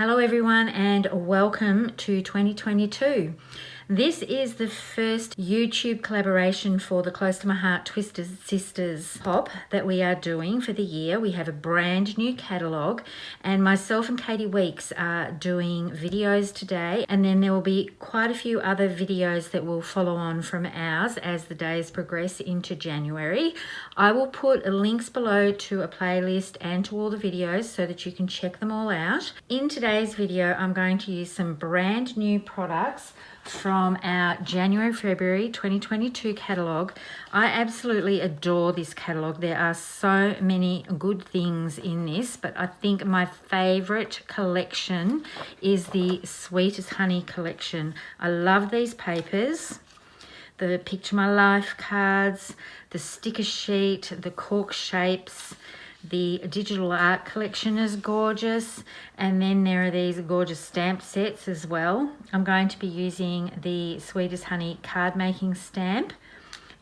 Hello everyone and welcome to 2022. This is the first YouTube collaboration for the Close to My Heart Twisted Sisters pop that we are doing for the year. We have a brand new catalogue and myself and Katie Weeks are doing videos today, and then there will be quite a few other videos that will follow on from ours as the days progress into January. I will put links below to a playlist and to all the videos so that you can check them all out. In today's video, I'm going to use some brand new products from our January-February 2022 catalogue. I absolutely adore this catalogue. There are so many good things in this, but I think my favourite collection is the Sweet as Honey collection. I love these papers. The Picture My Life cards, the sticker sheet, the cork shapes, the digital art collection is gorgeous, and then there are these gorgeous stamp sets as well. I'm going to be using the Sweet as Honey card making stamp,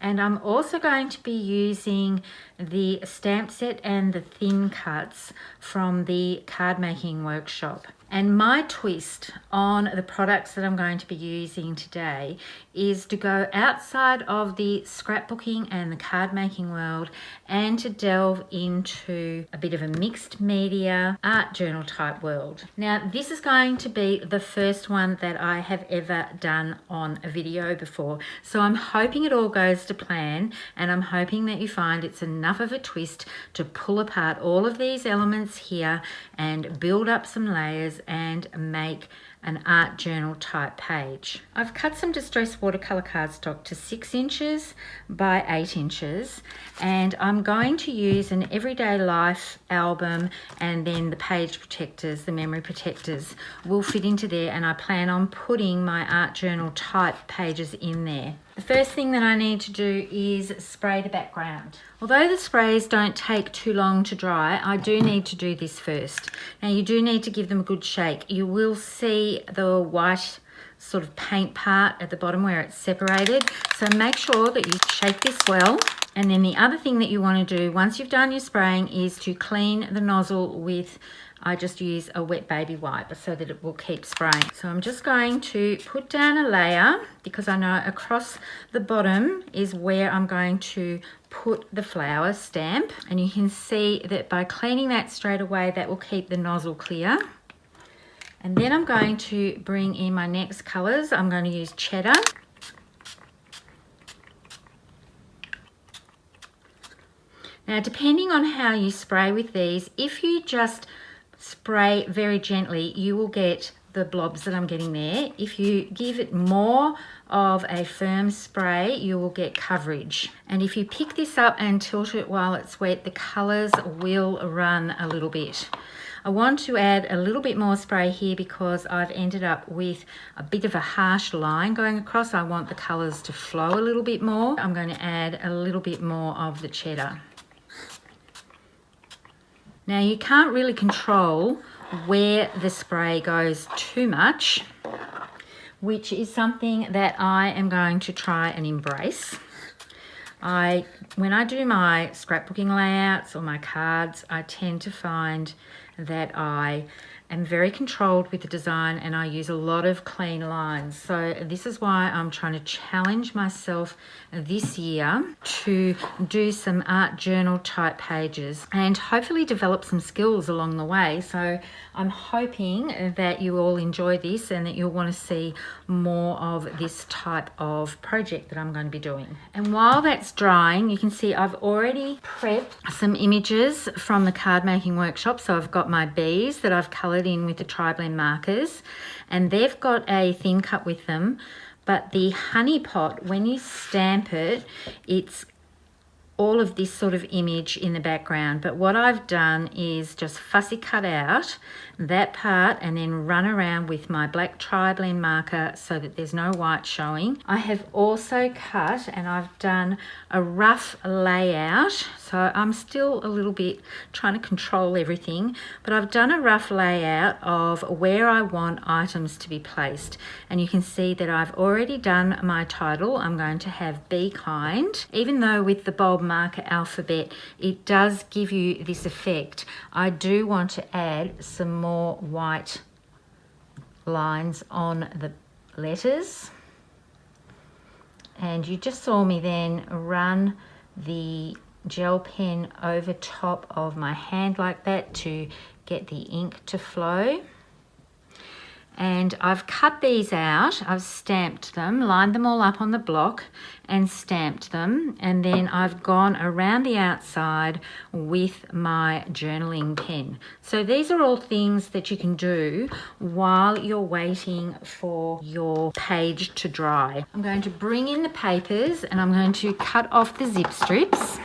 and I'm also going to be using the stamp set and the thin cuts from the card making workshop. And my twist on the products that I'm going to be using today is to go outside of the scrapbooking and the card making world and to delve into a bit of a mixed media art journal type world. Now, this is going to be the first one that I have ever done on a video before. So I'm hoping it all goes to plan, and I'm hoping that you find it's enough of a twist to pull apart all of these elements here and build up some layers and make an art journal type page. I've cut some distress watercolor cardstock to 6 inches by 8 inches, and I'm going to use an everyday life album, and then the page protectors, the memory protectors will fit into there, and I plan on putting my art journal type pages in there. The first thing that I need to do is spray the background. Although the sprays don't take too long to dry, I do need to do this first. Now, you do need to give them a good shake. You will see the white sort of paint part at the bottom where it's separated. So make sure that you shake this well. And then the other thing that you want to do once you've done your spraying is to clean the nozzle with, I just use a wet baby wipe so that it will keep spraying. So I'm just going to put down a layer because I know across the bottom is where I'm going to put the flower stamp. And you can see that by cleaning that straight away, that will keep the nozzle clear. And then I'm going to bring in my next colours. I'm going to use Cheddar. Now, depending on how you spray with these, if you just spray very gently, you will get the blobs that I'm getting there. If you give it more of a firm spray, you will get coverage. And if you pick this up and tilt it while it's wet, the colours will run a little bit. I want to add a little bit more spray here because I've ended up with a bit of a harsh line going across. I want the colours to flow a little bit more. I'm going to add a little bit more of the Cheddar. Now, you can't really control where the spray goes too much, which is something that I am going to try and embrace. When I do my scrapbooking layouts or my cards, I tend to find that I am very controlled with the design and I use a lot of clean lines. So this is why I'm trying to challenge myself this year to do some art journal type pages and hopefully develop some skills along the way. So I'm hoping that you all enjoy this and that you'll want to see more of this type of project that I'm going to be doing. And while that's drying, you can see I've already prepped some images from the card making workshop. So I've got my bees that I've coloured in with the tri-blend markers, and they've got a thin cut with them, but the honey pot, when you stamp it, it's all of this sort of image in the background. But what I've done is just fussy cut out that part and then run around with my black tri-blend marker so that there's no white showing. I have also cut and I've done a rough layout. So I'm still a little bit trying to control everything, but I've done a rough layout of where I want items to be placed. And you can see that I've already done my title. I'm going to have Be Kind. Even though with the bold marker alphabet, it does give you this effect, I do want to add some more white lines on the letters. And you just saw me then run the gel pen over top of my hand like that to get the ink to flow. And I've cut these out, I've stamped them, lined them all up on the block and stamped them, and then I've gone around the outside with my journaling pen. So these are all things that you can do while you're waiting for your page to dry. I'm going to bring in the papers and I'm going to cut off the zip strips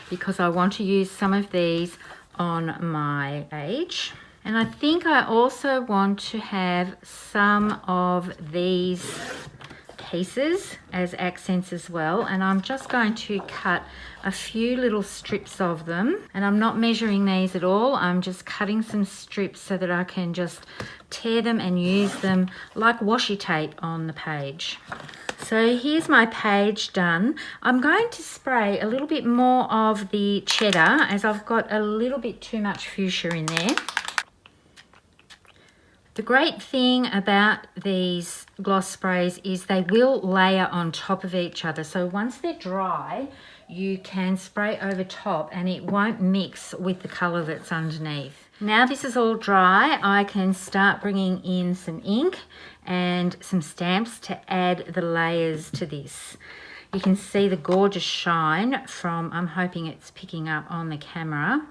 because I want to use some of these on my page. And I think I also want to have some of these pieces as accents as well. And I'm just going to cut a few little strips of them. And I'm not measuring these at all. I'm just cutting some strips so that I can just tear them and use them like washi tape on the page. So here's my page done. I'm going to spray a little bit more of the cheddar as I've got a little bit too much fuchsia in there. The great thing about these gloss sprays is they will layer on top of each other. So once they're dry, you can spray over top and it won't mix with the colour that's underneath. Now this is all dry, I can start bringing in some ink and some stamps to add the layers to this. You can see the gorgeous shine from, I'm hoping it's picking up on the camera,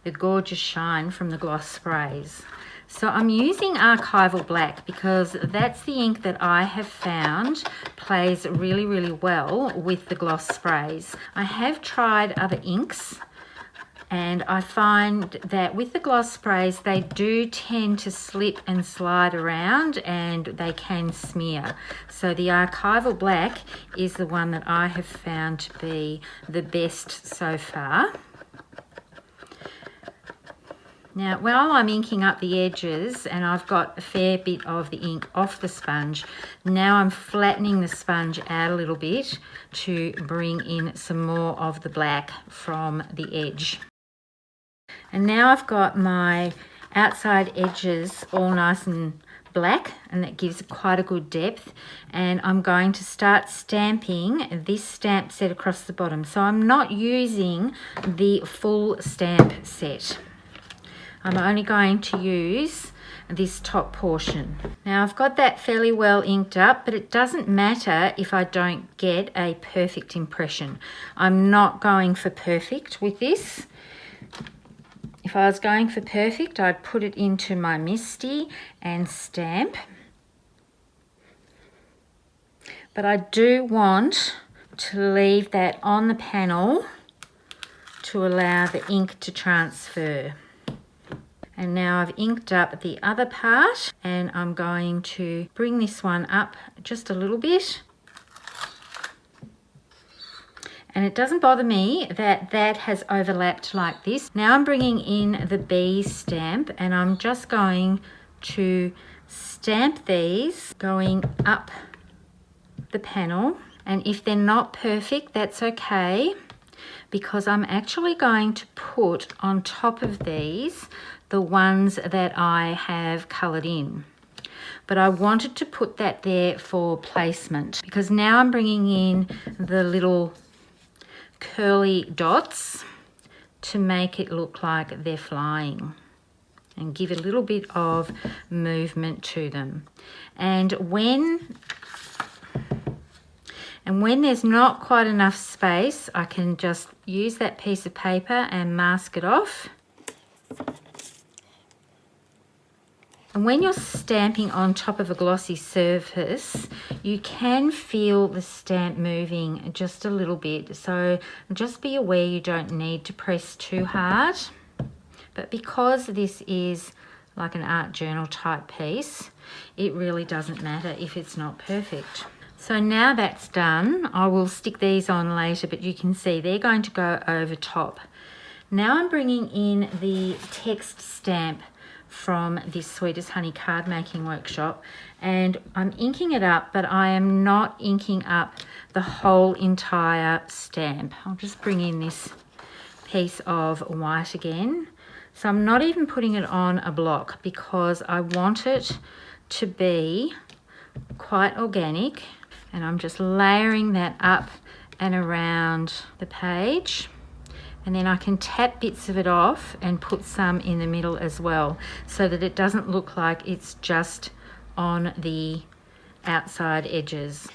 the gorgeous shine from the gloss sprays. So I'm using Archival Black because that's the ink that I have found plays really, really well with the gloss sprays. I have tried other inks and I find that with the gloss sprays, they do tend to slip and slide around and they can smear. So the Archival Black is the one that I have found to be the best so far. Now, while I'm inking up the edges and I've got a fair bit of the ink off the sponge, now I'm flattening the sponge out a little bit to bring in some more of the black from the edge. And now I've got my outside edges all nice and black, and that gives quite a good depth. And I'm going to start stamping this stamp set across the bottom. So I'm not using the full stamp set. I'm only going to use this top portion. Now I've got that fairly well inked up, but it doesn't matter if I don't get a perfect impression. I'm not going for perfect with this. If I was going for perfect, I'd put it into my MISTI and stamp. But I do want to leave that on the panel to allow the ink to transfer. And now I've inked up the other part and I'm going to bring this one up just a little bit. And it doesn't bother me that that has overlapped like this. Now I'm bringing in the B stamp and I'm just going to stamp these going up the panel. And if they're not perfect, that's okay, because I'm actually going to put on top of these the ones that I have coloured in. But I wanted to put that there for placement because now I'm bringing in the little curly dots to make it look like they're flying and give a little bit of movement to them. And when there's not quite enough space, I can just use that piece of paper and mask it off. And when you're stamping on top of a glossy surface, you can feel the stamp moving just a little bit. So just be aware you don't need to press too hard. But because this is like an art journal type piece, it really doesn't matter if it's not perfect. So now that's done, I will stick these on later, but you can see they're going to go over top. Now I'm bringing in the text stamp from this Sweet as Honey card making workshop, and I'm inking it up, but I am not inking up the whole entire stamp. I'll just bring in this piece of white again. So I'm not even putting it on a block because I want it to be quite organic, and I'm just layering that up and around the page. And then I can tap bits of it off and put some in the middle as well, so that it doesn't look like it's just on the outside edges.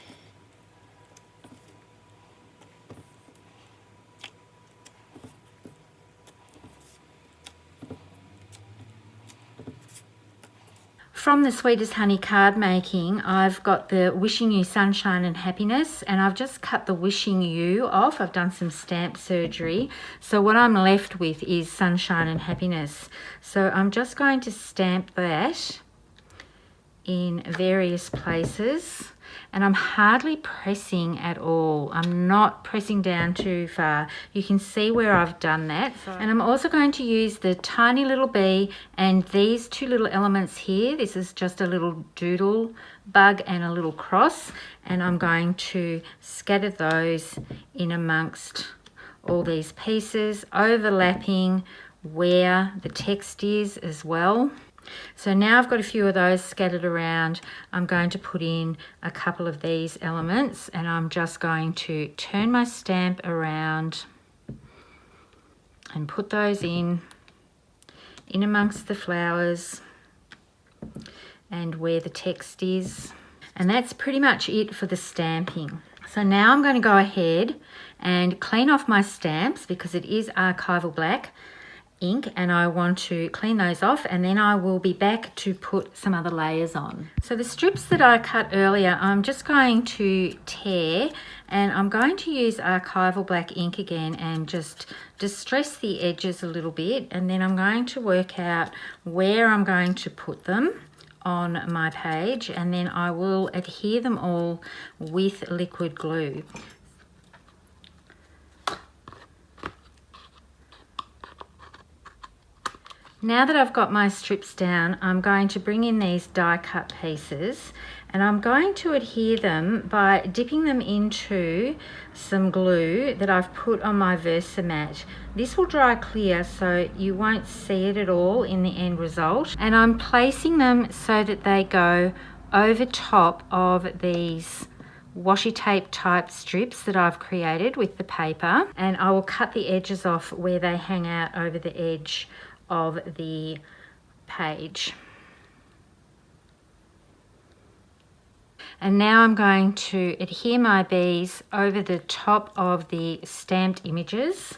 From the Sweet as Honey card making, I've got the Wishing You Sunshine and Happiness, and I've just cut the Wishing You off. I've done some stamp surgery. So what I'm left with is Sunshine and Happiness. So I'm just going to stamp that in various places, and I'm hardly pressing at all. I'm not pressing down too far. You can see where I've done that. And I'm also going to use the tiny little bee and these two little elements here. This is just a little doodle bug and a little cross, and I'm going to scatter those in amongst all these pieces, overlapping where the text is as well. So now I've got a few of those scattered around. I'm going to put in a couple of these elements, and I'm just going to turn my stamp around and put those in amongst the flowers and where the text is. And that's pretty much it for the stamping. So now I'm going to go ahead and clean off my stamps, because it is archival black ink, and I want to clean those off, and then I will be back to put some other layers on. So the strips that I cut earlier, I'm just going to tear, and I'm going to use archival black ink again and just distress the edges a little bit, and then I'm going to work out where I'm going to put them on my page, and then I will adhere them all with liquid glue. Now that I've got my strips down, I'm going to bring in these die cut pieces, and I'm going to adhere them by dipping them into some glue that I've put on my Versamat. This will dry clear, so you won't see it at all in the end result. And I'm placing them so that they go over top of these washi tape type strips that I've created with the paper, and I will cut the edges off where they hang out over the edge of the page. And now I'm going to adhere my bees over the top of the stamped images.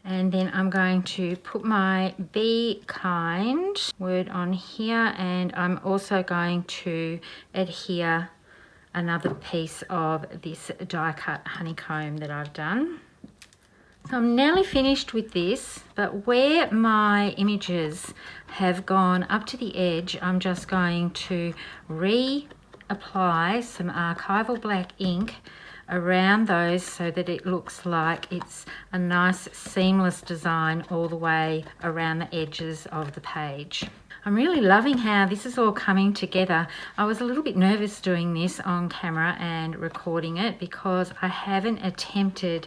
And then I'm going to put my Be Kind word on here, and I'm also going to adhere another piece of this die cut honeycomb that I've done. So I'm nearly finished with this, but where my images have gone up to the edge, I'm just going to reapply some archival black ink around those so that it looks like it's a nice seamless design all the way around the edges of the page. I'm really loving how this is all coming together. I was a little bit nervous doing this on camera and recording it, because I haven't attempted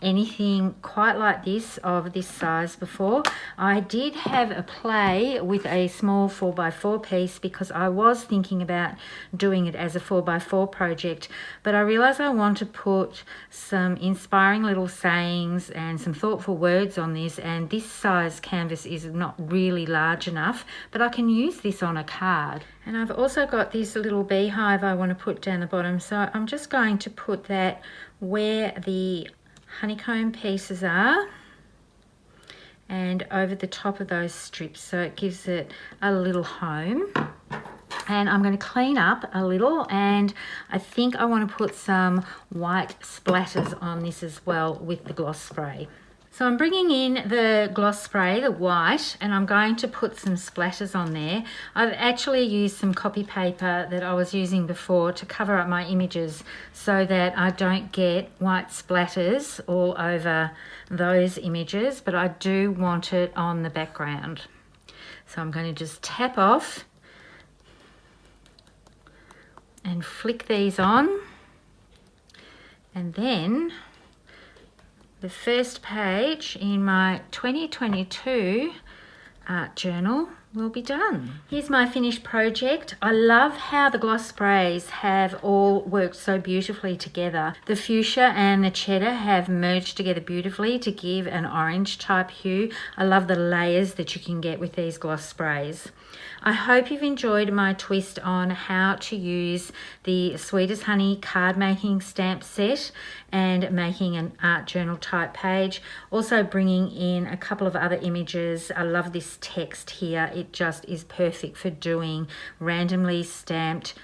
anything quite like this of this size before. I did have a play with a small 4x4 piece, because I was thinking about doing it as a 4x4 project, but I realized I want to put some inspiring little sayings and some thoughtful words on this, and this size canvas is not really large enough, but I can use this on a card. And I've also got this little beehive I want to put down the bottom, so I'm just going to put that where the honeycomb pieces are and over the top of those strips, so it gives it a little home. And I'm going to clean up a little, and I think I want to put some white splatters on this as well with the gloss spray. So I'm bringing in the gloss spray, the white, and I'm going to put some splatters on there. I've actually used some copy paper that I was using before to cover up my images so that I don't get white splatters all over those images, but I do want it on the background. So I'm going to just tap off and flick these on, and then the first page in my 2022 art journal will be done. Here's my finished project. I love how the gloss sprays have all worked so beautifully together. The fuchsia and the cheddar have merged together beautifully to give an orange type hue. I love the layers that you can get with these gloss sprays. I hope you've enjoyed my twist on how to use the Sweet as Honey card making stamp set and making an art journal type page. Also bringing in a couple of other images. I love this text here. It just is perfect for doing randomly stamped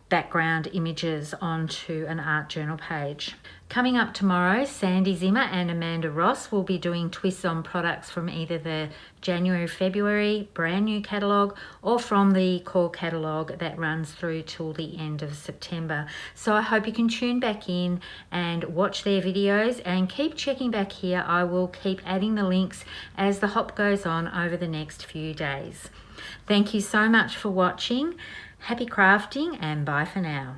background images onto an art journal page. Coming up tomorrow, Sandy Zimmer and Amanda Ross will be doing twists on products from either the January-February brand new catalogue or from the Core Catalogue that runs through till the end of September. So I hope you can tune back in and watch their videos and keep checking back here. I will keep adding the links as the hop goes on over the next few days. Thank you so much for watching. Happy crafting and bye for now.